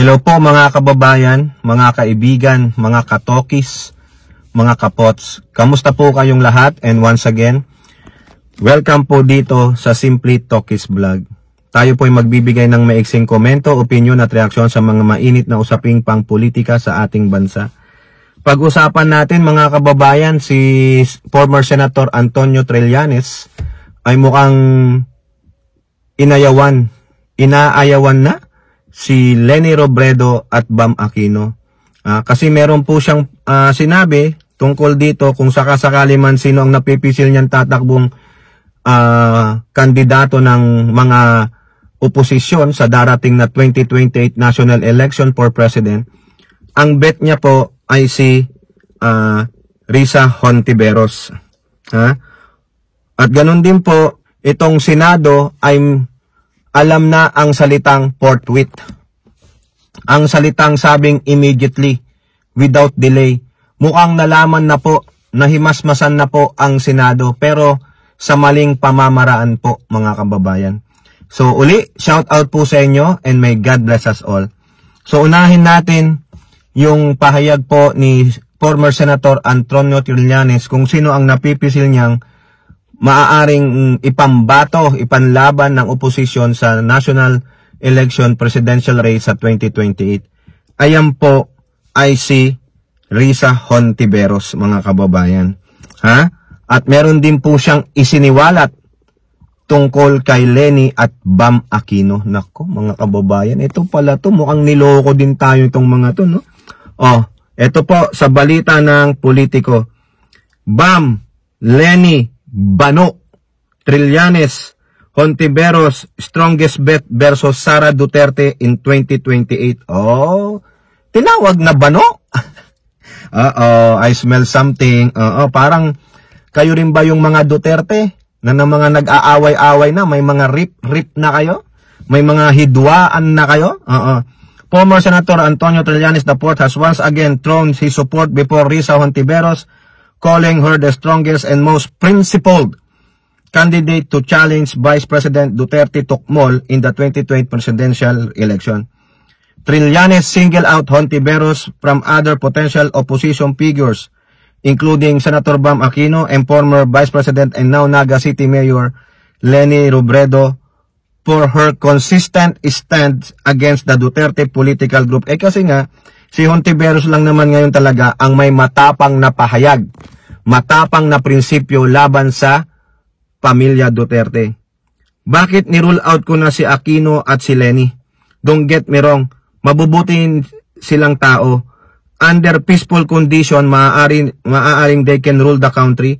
Hello po mga kababayan, mga kaibigan, mga katokis, mga kapots. Kamusta po kayong lahat? And once again, welcome po dito sa Simply Tokis Vlog. Tayo po ay magbibigay ng maiksing komento, opinion at reaksyon sa mga mainit na usaping pang-politika sa ating bansa. Pag-usapan natin mga kababayan, si former Senator Antonio Trillanes ay mukhang inaayawan na si Leni Robredo at Bam Aquino. Kasi meron po siyang sinabi tungkol dito kung sakasakali man sino ang napipisil niyang tatakbong kandidato ng mga oposisyon sa darating na 2028 national election for president. Ang bet niya po ay si Risa Hontiveros. At ganun din po, itong Senado ay alam na ang salitang forthwith. Ang salitang sabing immediately, without delay. Mukhang nalaman na po, nahimasmasan na po ang Senado, pero sa maling pamamaraan po mga kababayan. So uli, shout out po sa inyo and may God bless us all. So unahin natin yung pahayag po ni former Senator Antonio Trillanes kung sino ang napipisil niyang maaaring ipambato, ipanlaban ng oposisyon sa national election presidential race sa 2028. Ayan po ay si Risa Hontiveros mga kababayan. At meron din po siyang isiniwalat tungkol kay Leni at Bam Aquino. Nako mga kababayan, ito pala to, mukhang niloko din tayo itong mga to, no? Ito po sa balita ng Politico. Bam, Leni, Bano, Trillanes, Hontiveros, strongest bet versus Sara Duterte in 2028. Tinawag na Bano? I smell something. Parang kayo rin ba yung mga Duterte na mga nag-aaway-away na, may mga rip na kayo? May mga hidwaan na kayo? Former Senator Antonio Trillanes IV has once again thrown his support before Risa Hontiveros, calling her the strongest and most principled candidate to challenge Vice President Duterte Tocmol in the 2020 presidential election. Trillanes singled out Hontiveros from other potential opposition figures, including Senator Bam Aquino and former Vice President and now Naga City Mayor Leni Robredo, for her consistent stand against the Duterte political group. Kasi nga, si Hontiveros lang naman ngayon talaga ang may matapang na pahayag, matapang na prinsipyo laban sa pamilya Duterte. Bakit ni-rule out ko na si Aquino at si Leni? Don't get me wrong, mabubutin silang tao. Under peaceful condition, maaaring they can rule the country.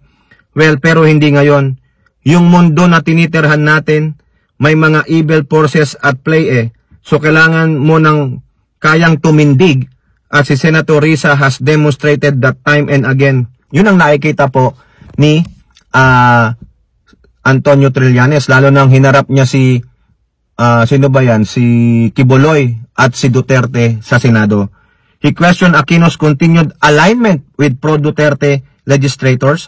Well, pero hindi ngayon. Yung mundo na tinitirhan natin, may mga evil forces at play So kailangan mo ng kayang tumindig. At si Senator Risa has demonstrated that time and again. Yun ang nakikita po ni Antonio Trillanes. Lalo nang hinarap niya si si Quiboloy at si Duterte sa Senado. He questioned Aquino's continued alignment with pro-Duterte legislators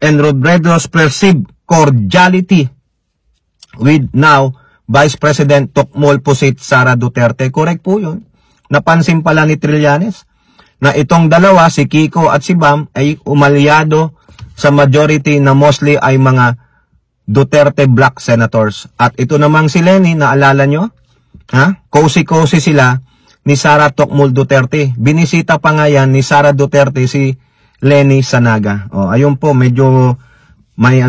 and Robredo's perceived cordiality with now Vice President Tocmol Pusit Sara Duterte. Correct po yun. Napansin pala ni Trillanes na itong dalawa, si Kiko at si Bam, ay umalyado sa majority na mostly ay mga Duterte black senators. At ito namang si Leni, naalala nyo? Cozy-cozy sila ni Sara Tocmol Duterte. Binisita pa nga yan ni Sara Duterte si Leni sa Naga. Ayun po, medyo may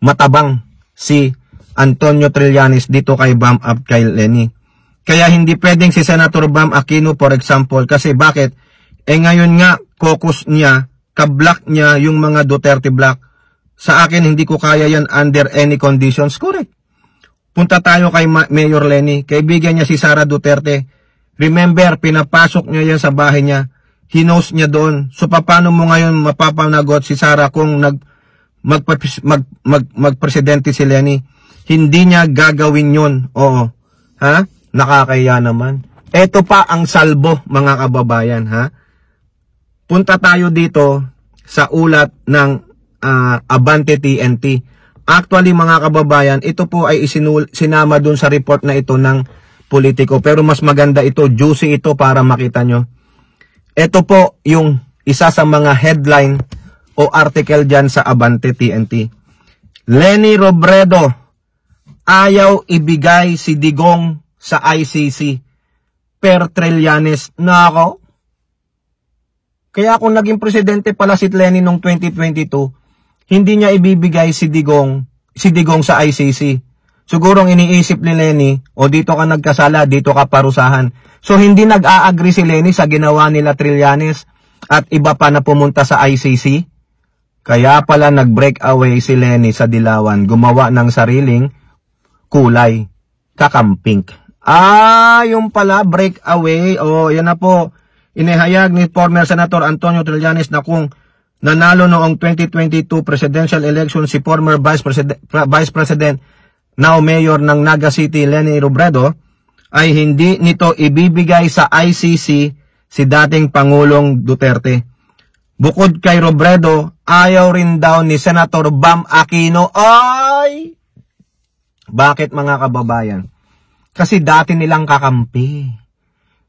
matabang si Antonio Trillanes dito kay Bam at kay Leni. Kaya hindi pwedeng si Senator Bam Aquino for example, kasi bakit? Ngayon nga, caucus niya, ka-block niya yung mga Duterte block. Sa akin, hindi ko kaya yan under any conditions. Correct. Punta tayo kay Mayor Leni. Kaibigan niya si Sara Duterte. Remember, pinapasok niya yan sa bahay niya. Hinos niya doon. So, paano mo ngayon mapapanagot si Sara kung magpresidente si Leni? Hindi niya gagawin yun. Nakakaya naman. Ito pa ang salbo, mga kababayan. Punta tayo dito sa ulat ng Abante TNT. Actually mga kababayan, ito po ay sinama dun sa report na ito ng politiko. Pero mas maganda ito, juicy ito para makita nyo. Ito po yung isa sa mga headline o article dyan sa Abante TNT. Leni Robredo, ayaw ibigay si Digong sa ICC per Trillanes. Nako. Kaya kung naging presidente pala si Leni noong 2022, hindi niya ibibigay si Digong sa ICC. Sigurong iniisip ni Leni, o dito ka nagkasala, dito ka parusahan. So hindi nag-a-agree si Leni sa ginawa nila Trillanes at iba pa na pumunta sa ICC. Kaya pala nag-break away si Leni sa Dilawan, gumawa ng sariling kulay, kakampink. Yung pala, break away. Yan na po. Inihayag ni former Senator Antonio Trillanes na kung nanalo noong 2022 presidential election si former Vice President, now Mayor ng Naga City, Leni Robredo, ay hindi nito ibibigay sa ICC si dating Pangulong Duterte. Bukod kay Robredo, ayaw rin daw ni Senator Bam Aquino. Bakit mga kababayan? Kasi dati nilang kakampi.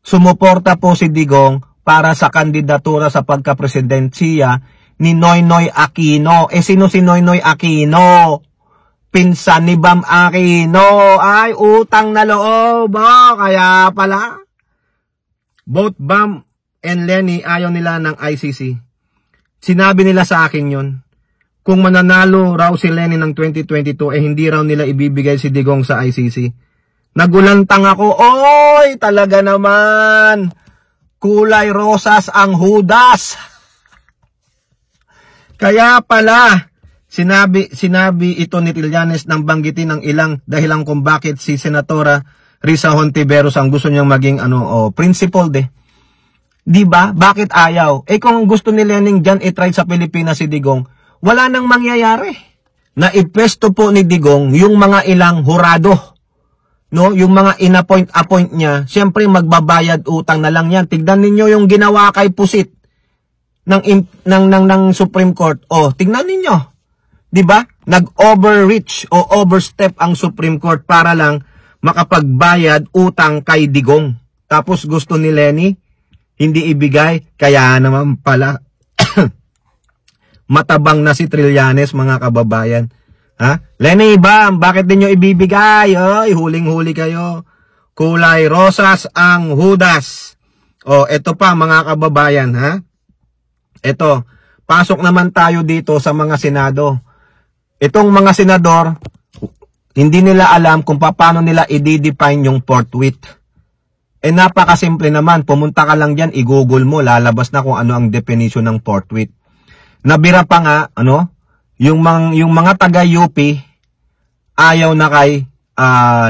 Sumuporta po si Digong para sa kandidatura sa pagka-presidensiya ni Noynoy Aquino. Sino si Noynoy Aquino? Pinsan ni Bam Aquino. Utang na loob. Kaya pala. Both Bam and Leni ayaw nila ng ICC. Sinabi nila sa akin yun. Kung mananalo raw si Leni ng 2022, hindi raw nila ibibigay si Digong sa ICC. Nagulantang ako, talaga naman. Kulay rosas ang hudas. Kaya pala, sinabi ito ni Trillanes nang banggitin ng ilang dahilan kung bakit si Senatora Risa Hontiveros ang gusto niyang maging principled eh. Diba? Bakit ayaw? Kung gusto ni Lening dyan i-try sa Pilipinas si Digong, wala nang mangyayari. Naipwesto po ni Digong yung mga ilang hurado. No, yung mga inappoint niya, siyempre magbabayad utang na lang yan. Tignan ninyo yung ginawa kay Pusit ng Supreme Court. Tignan ninyo. 'Di ba? Nag-overreach o overstep ang Supreme Court para lang makapagbayad utang kay Digong. Tapos gusto ni Leni hindi ibigay, kaya naman pala matabang na si Trillanes mga kababayan. Leni Bam, bakit din nyo ibibigay? Huling-huli kayo. Kulay rosas ang hudas. Ito pa mga kababayan, Ito, pasok naman tayo dito sa mga senado. Itong mga senador, hindi nila alam kung paano nila i-define yung forthwith. Napakasimple naman, pumunta ka lang dyan, i-google mo, lalabas na kung ano ang definition ng forthwith. Nabira pa nga, yung mga taga-UP, ayaw na kay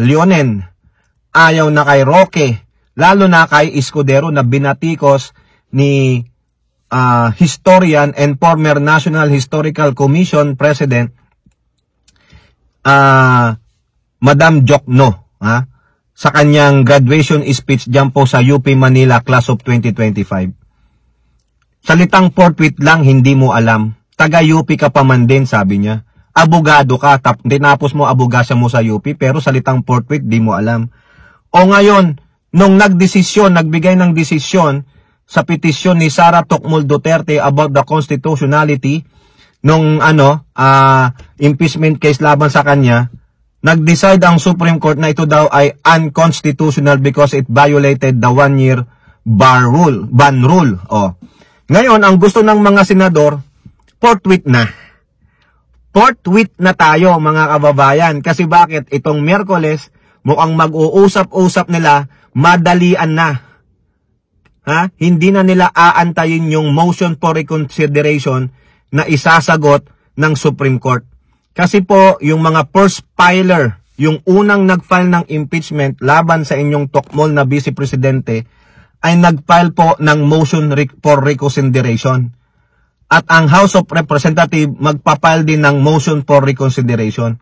Leonen, ayaw na kay Roque, lalo na kay Escudero na binatikos ni historian and former National Historical Commission President, Madam Jokno, sa kanyang graduation speech dyan po sa UP Manila Class of 2025. Salitang forthwith lang, hindi mo alam. Taga-UP ka pa man din, sabi niya. Abogado ka, tinapos mo abogasa mo sa UP, pero salitang forthwith, di mo alam. Ngayon, nung nagbigay ng desisyon sa petisyon ni Sara Tocmol Duterte about the constitutionality nung impeachment case laban sa kanya, nag-decide ang Supreme Court na ito daw ay unconstitutional because it violated the 1-year ban rule. Ngayon, ang gusto ng mga senador, forthwith na. Forthwith na tayo mga kababayan. Kasi bakit? Itong Miyerkules, mukhang mag-uusap-usap nila, madalian na. Hindi na nila aantayin yung motion for reconsideration na isasagot ng Supreme Court. Kasi po, yung mga first filer, yung unang nag-file ng impeachment laban sa inyong Tocmol na Vice Presidente, ay nag-file po ng motion for reconsideration. At ang House of Representatives magpapile din ng motion for reconsideration.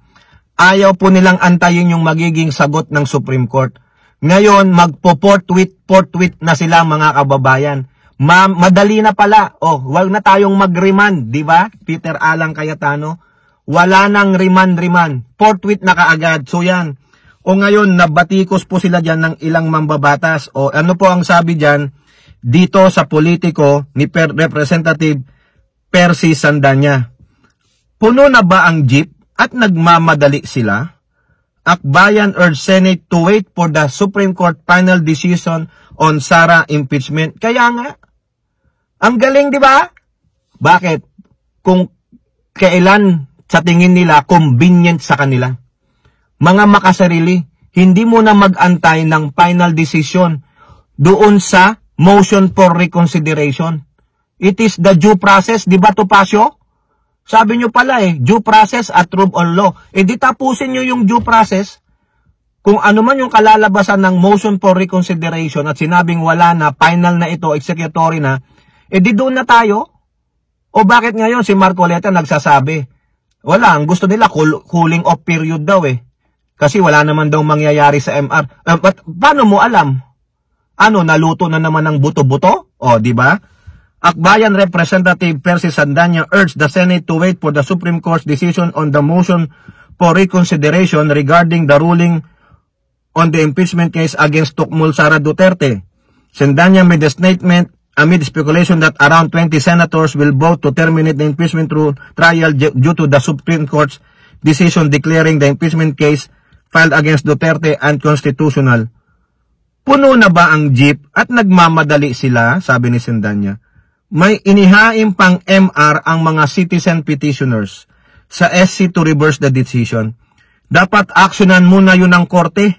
Ayaw po nilang antayin yung magiging sagot ng Supreme Court. Ngayon, magpo-forthwith na sila mga kababayan. Madali na pala. Wag na tayong mag-remand, di ba? Peter Alang Cayetano. Wala nang remand. Forthwith na kaagad. So yan. O ngayon, nabatikos po sila dyan ng ilang mambabatas. O ano po ang sabi dyan dito sa politiko ni Representative Percy Sandanya? Puno na ba ang jeep at nagmamadali sila? Akbayan urged Senate to wait for the Supreme Court final decision on Sara impeachment. Kaya nga, ang galing, di ba? Bakit? Kung kailan sa tingin nila convenient sa kanila. Mga makasarili, hindi mo na mag-antay ng final decision doon sa motion for reconsideration. It is the due process, di ba, Topacio? Sabi nyo pala due process at rule of law. Di tapusin nyo yung due process. Kung ano man yung kalalabasan ng motion for reconsideration at sinabing wala na, final na ito, executory na, di doon na tayo. O bakit ngayon si Marcoleta nagsasabi? Wala, ang gusto nila cooling off period daw Kasi wala naman daw mangyayari sa MR. But paano mo alam? Ano, naluto na naman ng buto-buto? O, di ba? Akbayan Representative Percy Sandanya urged the Senate to wait for the Supreme Court's decision on the motion for reconsideration regarding the ruling on the impeachment case against Tukmul Sara Duterte. Sandanya made a statement amid speculation that around 20 senators will vote to terminate the impeachment trial due to the Supreme Court's decision declaring the impeachment case filed against Duterte unconstitutional. Puno na ba ang jeep at nagmamadali sila, sabi ni Sandanya. May inihain pang MR ang mga citizen petitioners sa SC to reverse the decision. Dapat aksyonan muna yun ng korte.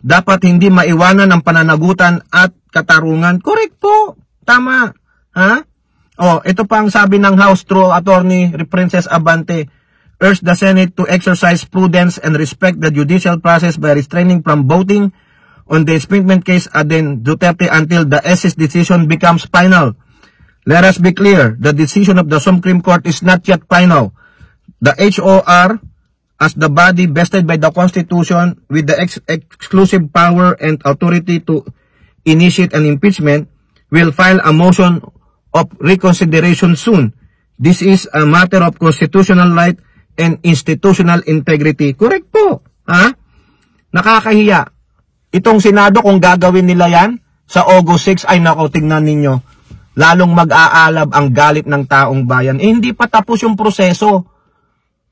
Dapat hindi maiwanan ang pananagutan at katarungan. Correct po. Tama. Ha? Ito pa ang sabi ng House through Attorney Princess Abante. Urge the Senate to exercise prudence and respect the judicial process by restraining from voting on the impeachment case against Duterte until the SC's decision becomes final. Let us be clear, the decision of the Supreme Court is not yet final. The HOR, as the body vested by the Constitution with the exclusive power and authority to initiate an impeachment, will file a motion of reconsideration soon. This is a matter of constitutional right and institutional integrity. Correct po. Ha? Nakakahiya. Itong Senado, kung gagawin nila yan, sa August 6, ay nako, tingnan ninyo, lalong mag-aalab ang galit ng taong bayan. Hindi pa tapos yung proseso.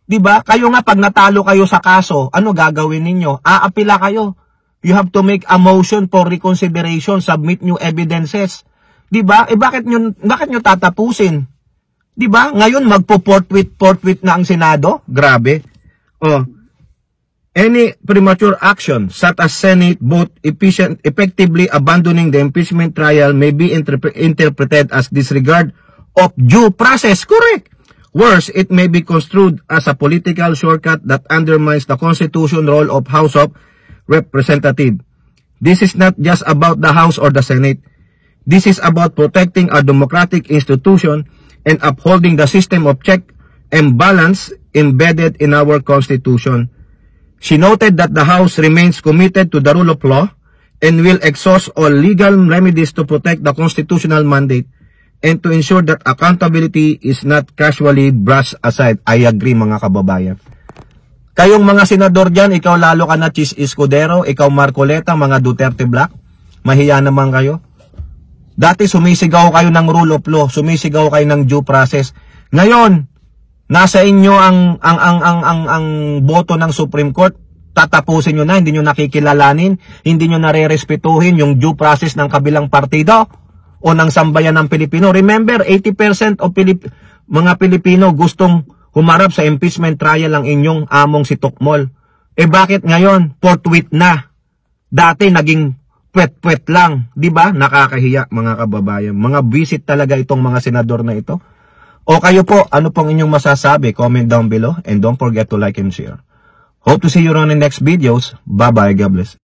Diba? Kayo nga, pag natalo kayo sa kaso, ano gagawin ninyo? Aapila kayo. You have to make a motion for reconsideration, submit new evidences. Diba? Bakit nyo tatapusin? Diba? Ngayon, forthwith na ang Senado? Grabe. Any premature action, such as Senate vote effectively abandoning the impeachment trial may be interpreted as disregard of due process. Correct. Worse, it may be construed as a political shortcut that undermines the constitutional role of House of Representatives. This is not just about the House or the Senate. This is about protecting our democratic institution and upholding the system of check and balance embedded in our Constitution. She noted that the House remains committed to the rule of law and will exhaust all legal remedies to protect the constitutional mandate and to ensure that accountability is not casually brushed aside. I agree, mga kababayan. Kayong mga senador dyan, ikaw lalo ka na Chis Escudero, ikaw Marcoleta, mga Duterte Black, mahiya naman kayo. Dati sumisigaw kayo ng rule of law, sumisigaw kayo ng due process. Ngayon, nasa inyo ang boto ng Supreme Court, tatapusin nyo na, hindi nyo nakikilalanin, hindi nyo nare-respetuhin yung due process ng kabilang partido o ng sambayan ng Pilipino. Remember, 80% of mga Pilipino gustong humarap sa impeachment trial ang inyong among si Tukmol. Bakit ngayon? Forthwith na. Dati naging puwet-puwet lang. Diba? Nakakahiya, mga kababayan. Mga visit talaga itong mga senador na ito. O kayo po, ano pong inyong masasabi? Comment down below and don't forget to like and share. Hope to see you on the next videos. Bye-bye. God bless.